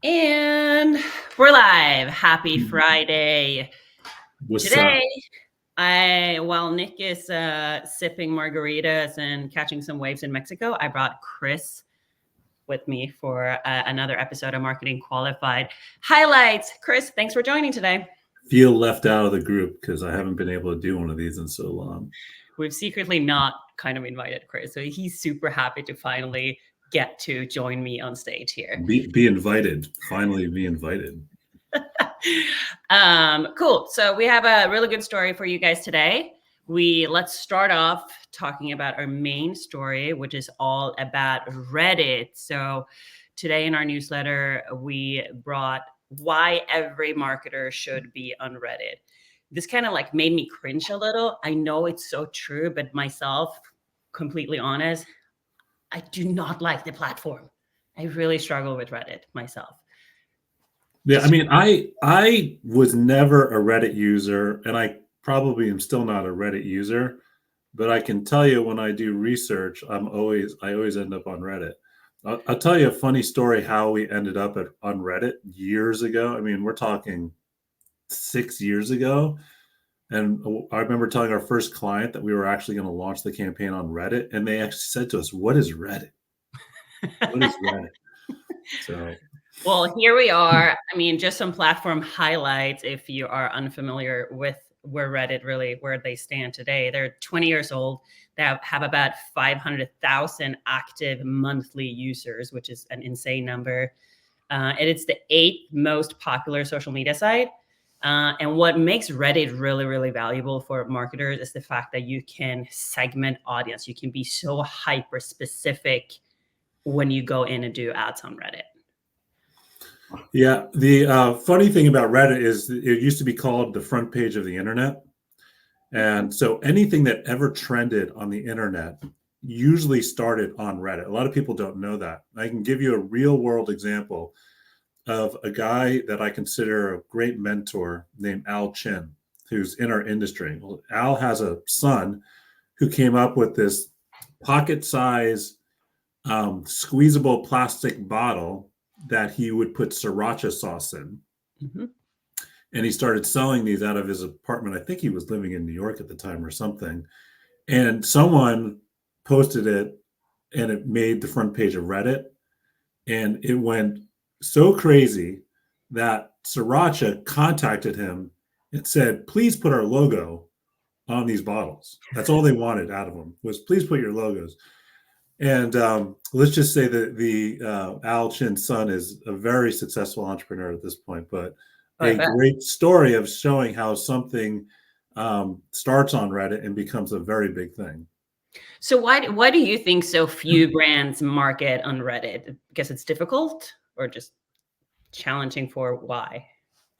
And we're live. Happy Friday. What's Today, up? while Nick is sipping margaritas and catching some waves in Mexico, I brought Chris with me for another episode of Marketing Qualified Highlights. Chris, thanks for joining today. Feel left out of the group because I haven't been able to do one of these in so long. We've secretly not kind of invited Chris, so he's super happy to finally get to join me on stage here. Be invited. Finally, be invited. Cool. So we have a really good story for you guys today. Let's start off talking about our main story, which is all about Reddit. So today in our newsletter, we brought why every marketer should be on Reddit. This kind of like made me cringe a little. I know it's so true, but myself, completely honest, I do not like the platform. I really struggle with Reddit myself. Yeah, I mean, I was never a Reddit user, and I probably am still not a Reddit user, but I can tell you when I do research, I always end up on Reddit. I'll tell you a funny story how we ended up on Reddit years ago. I mean, we're talking 6 years ago. And I remember telling our first client that we were actually going to launch the campaign on Reddit. And they actually said to us, "What is Reddit? What is Reddit?" So, Well, here we are. I mean, just some platform highlights if you are unfamiliar with where Reddit where they stand today. They're 20 years old. They have about 500,000 active monthly users, which is an insane number. And it's the 8th most popular social media site. And what makes Reddit really, really valuable for marketers is the fact that you can segment audience. You can be so hyper specific when you go in and do ads on Reddit. yeah, the funny thing about Reddit is it used to be called the front page of the internet. And so anything that ever trended on the internet usually started on Reddit. A lot of people don't know that. I can give you a real world example of a guy that I consider a great mentor named Al Chin, who's in our industry. Well, Al has a son who came up with this pocket size squeezable plastic bottle that he would put sriracha sauce in. Mm-hmm. And he started selling these out of his apartment. I think he was living in New York at the time or something. And someone posted it and it made the front page of Reddit. And it went so crazy that Sriracha contacted him and said, "Please put our logo on these bottles." That's all they wanted out of them was, "Please put your logos." And let's just say that the Al Chin's son is a very successful entrepreneur at this point, but a great story of showing how something starts on Reddit and becomes a very big thing. So why do you think so few brands market on Reddit? Because it's difficult or just challenging for why?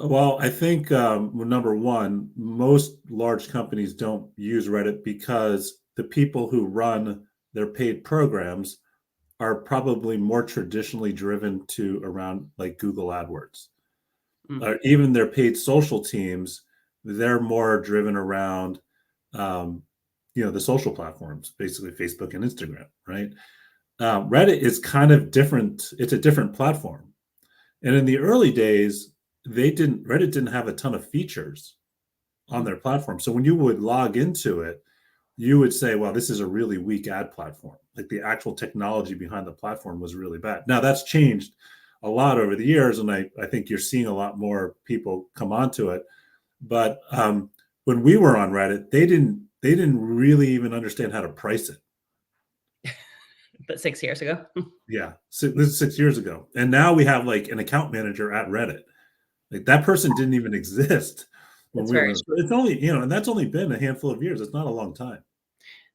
Well, I think number one, most large companies don't use Reddit because the people who run their paid programs are probably more traditionally driven to around like Google AdWords. Even their paid social teams, they're more driven around, the social platforms, basically Facebook and Instagram, right? Reddit is kind of different. It's a different platform. And in the early days, Reddit didn't have a ton of features on their platform. So when you would log into it, you would say, well, this is a really weak ad platform. Like the actual technology behind the platform was really bad. Now that's changed a lot over the years. And I think you're seeing a lot more people come onto it. But when we were on Reddit, they didn't really even understand how to price it. But 6 years ago. Yeah. So this is 6 years ago. And now we have like an account manager at Reddit. Like that person didn't even exist when we were. It's only, and that's only been a handful of years. It's not a long time.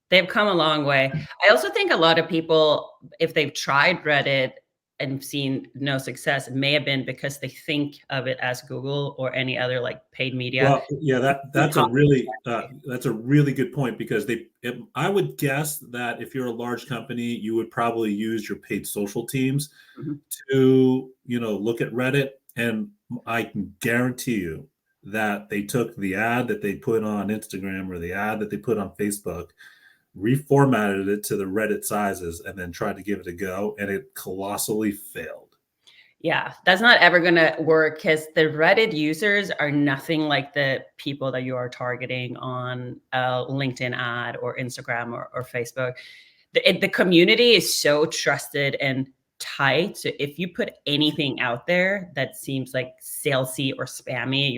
They've come a long way. I also think a lot of people, if they've tried Reddit and seen no success, it may have been because they think of it as Google or any other like paid media. Well, yeah, that's a really good point because I would guess that if you're a large company, you would probably use your paid social teams to, look at Reddit. And I can guarantee you that they took the ad that they put on Instagram or the ad that they put on Facebook, reformatted it to the Reddit sizes, and then tried to give it a go, and it colossally failed. Yeah, that's not ever gonna work because the Reddit users are nothing like the people that you are targeting on a LinkedIn ad or Instagram or Facebook. The community is so trusted and tight. So if you put anything out there that seems like salesy or spammy,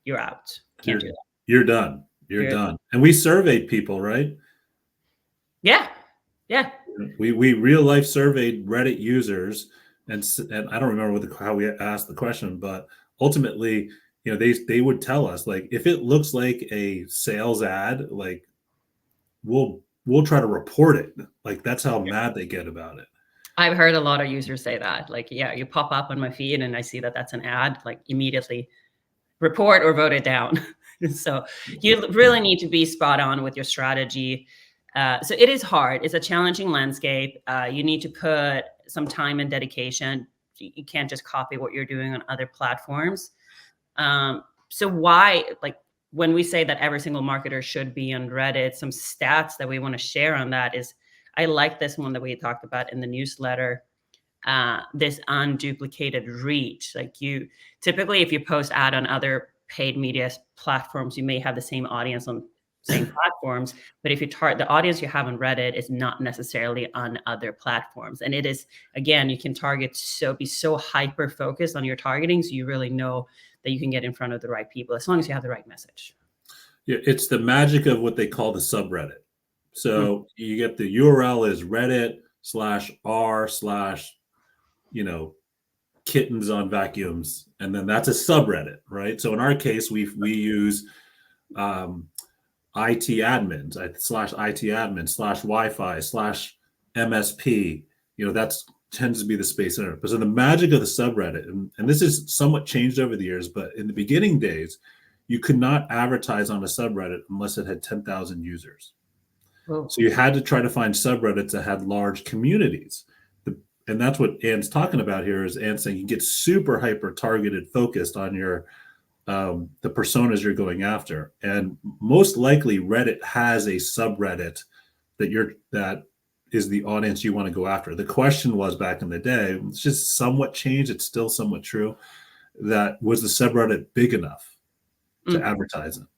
you're out. Can't You're do that. you're done. You're You're, done. And we surveyed people, right? yeah, yeah. We real life surveyed Reddit users, and I don't remember how we asked the question, but ultimately, they would tell us, like, if it looks like a sales ad, like, we'll try to report it. Like, that's how mad they get about it. I've heard a lot of users say that. Like, yeah, you pop up on my feed and I see that that's an ad, like immediately report or vote it down. So you really need to be spot on with your strategy. So it is hard. It's a challenging landscape. You need to put some time and dedication. You can't just copy what you're doing on other platforms. So why, like, when we say that every single marketer should be on Reddit, some stats that we want to share on that is, I like this one that we talked about in the newsletter, this unduplicated reach. Like, you typically, if you post ad on other paid media platforms, you may have the same audience on same platforms, but if you target the audience you have on Reddit is not necessarily on other platforms. And it is, again, you can be so hyper focused on your targeting, so you really know that you can get in front of the right people as long as you have the right message. Yeah, it's the magic of what they call the subreddit. So you get the URL is Reddit/r/ kittens on vacuums, and then that's a subreddit, right? So in our case, we use IT admins /IT admin/Wi-Fi/MSP. That's tends to be the space in it. But so the magic of the subreddit, and this is somewhat changed over the years, but in the beginning days, you could not advertise on a subreddit unless it had 10,000 users. Whoa. So you had to try to find subreddits that had large communities. And that's what Ann's talking about here, is Ann saying you get super hyper targeted focused on your the personas you're going after. And most likely Reddit has a subreddit that is the audience you want to go after. The question was, back in the day, it's just somewhat changed, it's still somewhat true, that was the subreddit big enough to advertise in?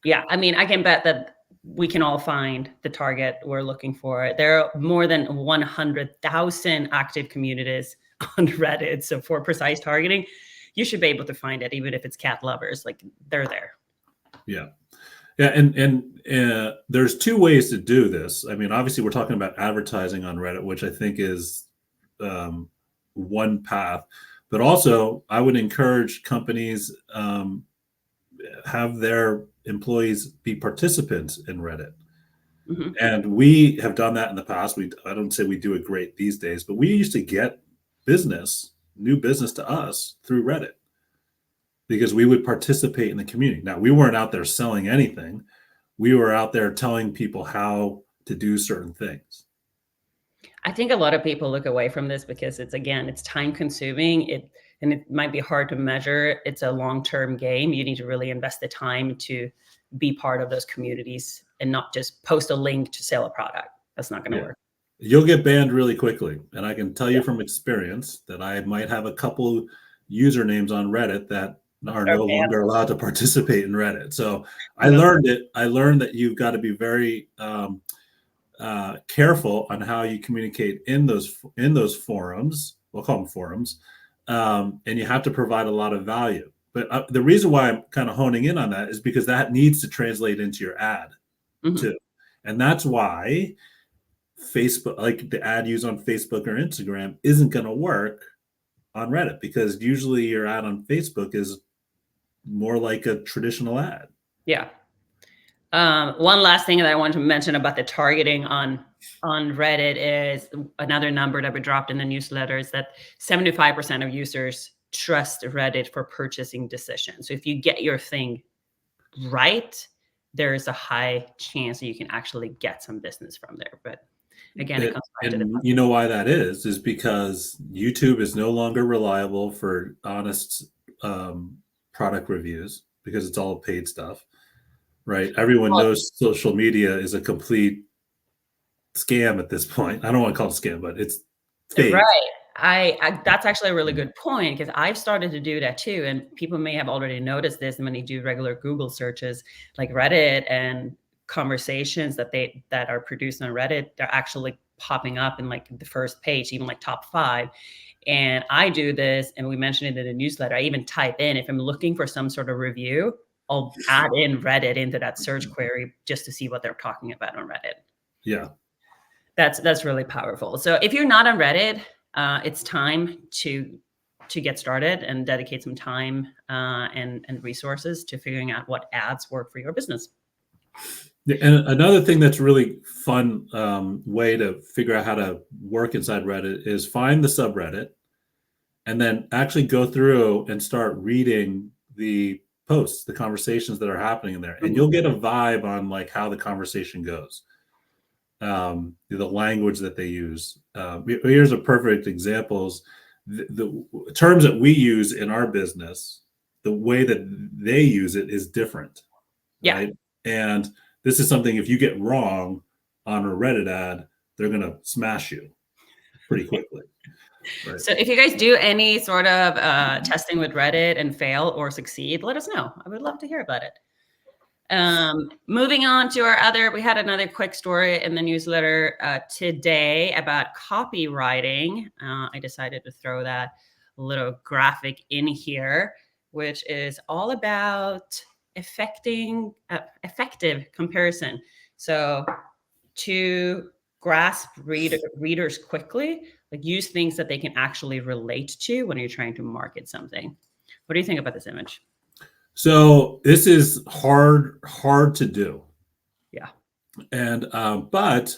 Yeah, I mean, I can bet that we can all find the target we're looking for. There are more than 100,000 active communities on Reddit. So for precise targeting, you should be able to find it, even if it's cat lovers. Like, they're there. Yeah. Yeah, and there's two ways to do this. I mean, obviously, we're talking about advertising on Reddit, which I think is one path. But also, I would encourage companies have their employees be participants in Reddit. Mm-hmm. And we have done that in the past. I don't say we do it great these days, but we used to get new business to us through Reddit, because we would participate in the community. Now, we weren't out there selling anything. We were out there telling people how to do certain things. I think a lot of people look away from this because it's time consuming. And it might be hard to measure. It's a long-term game. You need to really invest the time to be part of those communities and not just post a link to sell a product. That's not going to work. You'll get banned really quickly. And I can tell you from experience that I might have a couple usernames on Reddit that are no longer allowed to participate in Reddit. So I learned it. I learned that you've got to be very careful on how you communicate in those forums. We'll call them forums. And you have to provide a lot of value. But the reason why I'm kind of honing in on that is because that needs to translate into your ad too. And that's why Facebook, like the ad used on Facebook or Instagram, isn't going to work on Reddit, because usually your ad on Facebook is more like a traditional ad. Yeah. One last thing that I want to mention about the targeting on Reddit is another number that we dropped in the newsletter, is that 75% of users trust Reddit for purchasing decisions. So if you get your thing right, there is a high chance that you can actually get some business from there. But again, it comes back to the you know why that is because YouTube is no longer reliable for honest product reviews, because it's all paid stuff. Right. Everyone knows social media is a complete scam at this point. I don't want to call it a scam, but it's fake. Right. That's actually a really good point, because I've started to do that too. And people may have already noticed this. And when you do regular Google searches like Reddit, and conversations that are produced on Reddit, they're actually popping up in like the first page, even like top 5. And I do this, and we mentioned it in the newsletter. I even type in, if I'm looking for some sort of review, I'll add in Reddit into that search query just to see what they're talking about on Reddit. Yeah. That's really powerful. So if you're not on Reddit, it's time to get started and dedicate some time and resources to figuring out what ads work for your business. And another thing that's really fun way to figure out how to work inside Reddit is find the subreddit and then actually go through and start reading the posts, the conversations that are happening in there. And you'll get a vibe on like how the conversation goes, the language that they use. Here's a perfect examples. The terms that we use in our business, the way that they use it is different. Yeah. Right? And this is something, if you get wrong on a Reddit ad, they're going to smash you pretty quickly. Right. So if you guys do any sort of testing with Reddit and fail or succeed, let us know. I would love to hear about it. Moving on to we had another quick story in the newsletter today about copywriting. I decided to throw that little graphic in here, which is all about effective comparison. So to grasp readers quickly, like use things that they can actually relate to when you're trying to market something. What do you think about this image? So this is hard to do. Yeah. And but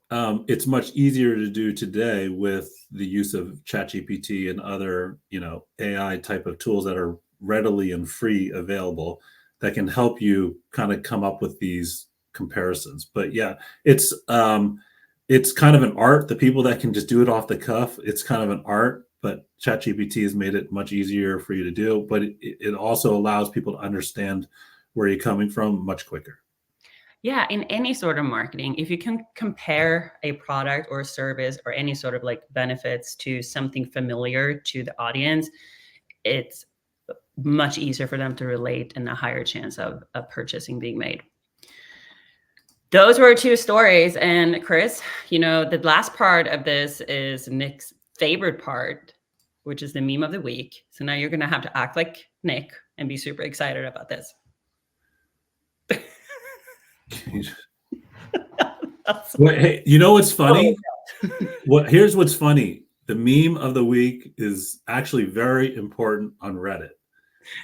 it's much easier to do today with the use of ChatGPT and other, AI type of tools that are readily and free available that can help you kind of come up with these comparisons. But yeah, it's kind of an art. The people that can just do it off the cuff, it's kind of an art. But ChatGPT has made it much easier for you to do. But it also allows people to understand where you're coming from much quicker. Yeah, in any sort of marketing, if you can compare a product or a service or any sort of like benefits to something familiar to the audience, it's much easier for them to relate and a higher chance of purchasing being made. Those were 2 stories. And Chris, the last part of this is Nick's favorite part, which is the meme of the week. So now you're going to have to act like Nick and be super excited about this. Hey, what's funny? Here's what's funny. The meme of the week is actually very important on Reddit,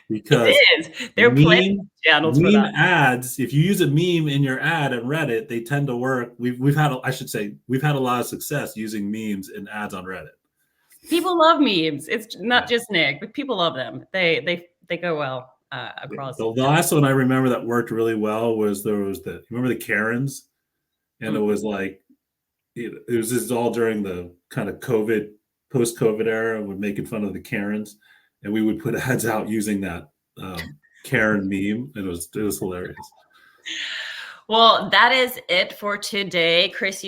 because it is. There are plenty of channels for that. Ads, if you use a meme in your ad on Reddit, they tend to work. We've had a lot of success using memes in ads on Reddit. People love memes. It's not just Nick, but people love them. They go well across. The last one I remember that worked really well was remember the Karens, and it was like it was just all during the kind of post-COVID era. We're making fun of the Karens, and we would put ads out using that Karen meme, and it was hilarious. Well, that is it for today. Chris,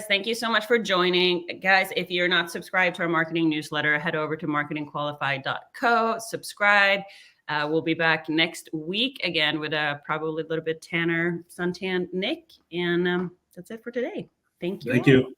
thank you so much for joining. Guys, if you're not subscribed to our marketing newsletter, head over to marketingqualified.co, subscribe. We'll be back next week again with probably a little bit tanner, suntan Nick. And that's it for today. Thank you. Thank you.